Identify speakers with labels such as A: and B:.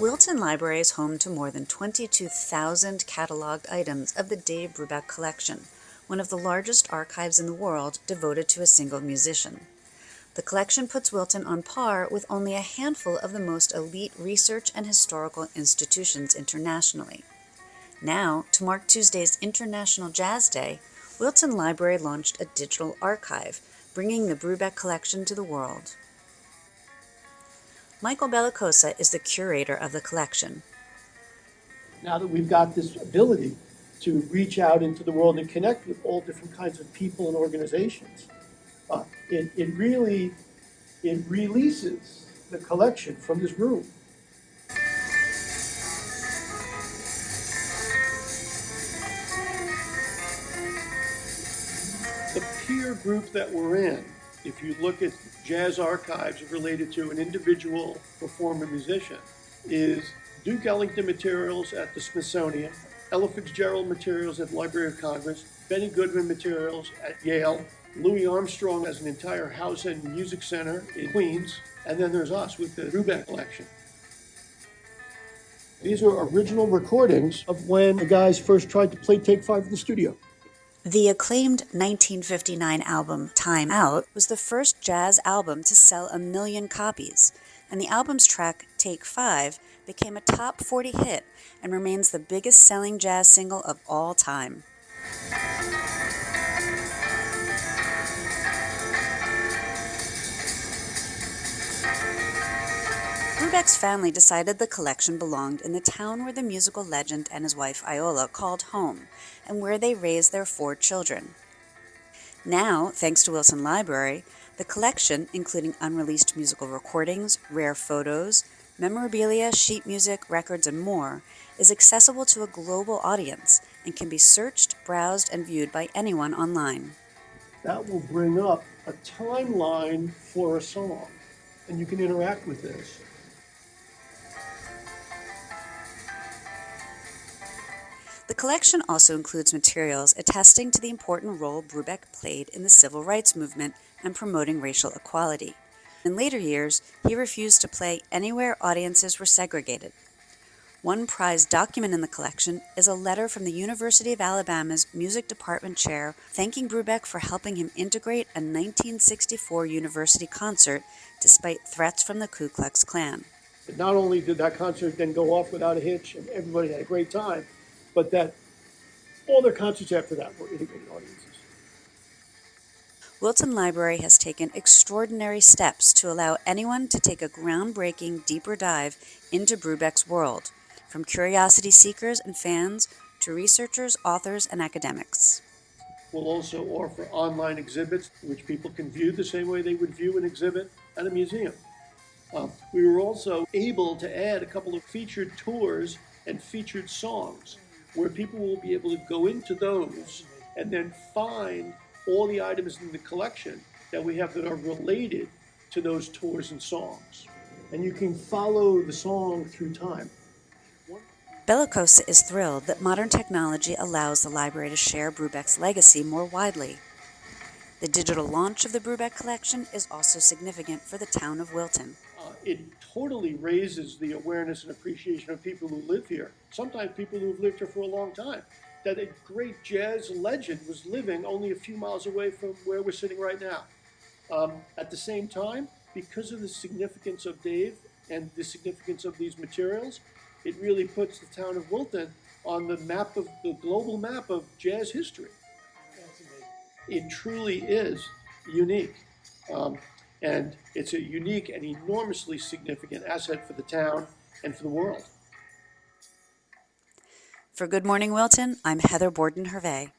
A: Wilton Library is home to more than 22,000 cataloged items of the Dave Brubeck collection, one of the largest archives in the world devoted to a single musician. The collection puts Wilton on par with only a handful of the most elite research and historical institutions internationally. Now, to mark Tuesday's International Jazz Day, Wilton Library launched a digital archive, bringing the Brubeck collection to the world. Michael Bellicosa is the curator of the collection.
B: Now that we've got this ability to reach out into the world and connect with all different kinds of people and organizations, it releases the collection from this room. The peer group that we're in, if you look at jazz archives related to an individual performer musician, is Duke Ellington materials at the Smithsonian, Ella Fitzgerald materials at the Library of Congress, Benny Goodman materials at Yale, Louis Armstrong has an entire house and music center in Queens, and then there's us with the Brubeck collection. These are original recordings of when the guys first tried to play Take 5 in the studio.
A: The acclaimed 1959 album Time Out was the first jazz album to sell 1 million copies, and the album's track Take 5 became a top 40 hit and remains the biggest selling jazz single of all time. Brubeck's family decided the collection belonged in the town where the musical legend and his wife Iola called home, and where they raised their 4 children. Now, thanks to Wilton Library, the collection, including unreleased musical recordings, rare photos, memorabilia, sheet music, records, and more, is accessible to a global audience and can be searched, browsed, and viewed by anyone online.
B: That will bring up a timeline for a song, and you can interact with this.
A: The collection also includes materials attesting to the important role Brubeck played in the civil rights movement and promoting racial equality. In later years, he refused to play anywhere audiences were segregated. One prized document in the collection is a letter from the University of Alabama's music department chair thanking Brubeck for helping him integrate a 1964 university concert despite threats from the Ku Klux Klan.
B: Not only did that concert then go off without a hitch and everybody had a great time, but that all their concerts after that were integrated audiences.
A: Wilton Library has taken extraordinary steps to allow anyone to take a groundbreaking, deeper dive into Brubeck's world, from curiosity seekers and fans to researchers, authors, and academics.
B: We'll also offer online exhibits, which people can view the same way they would view an exhibit at a museum. We were also able to add a couple of featured tours and featured songs, where people will be able to go into those and then find all the items in the collection that we have that are related to those tours and songs. And you can follow the song through time.
A: Bellicosa is thrilled that modern technology allows the library to share Brubeck's legacy more widely. The digital launch of the Brubeck collection is also significant for the town of Wilton.
B: It totally raises the awareness and appreciation of people who live here, sometimes people who have lived here for a long time, that a great jazz legend was living only a few miles away from where we're sitting right now. At the same time, because of the significance of Dave and the significance of these materials, it really puts the town of Wilton on the map of the global map of jazz history. It truly is unique. And it's a unique and enormously significant asset for the town and for the world.
A: For Good Morning Wilton, I'm Heather Borden-Hervé.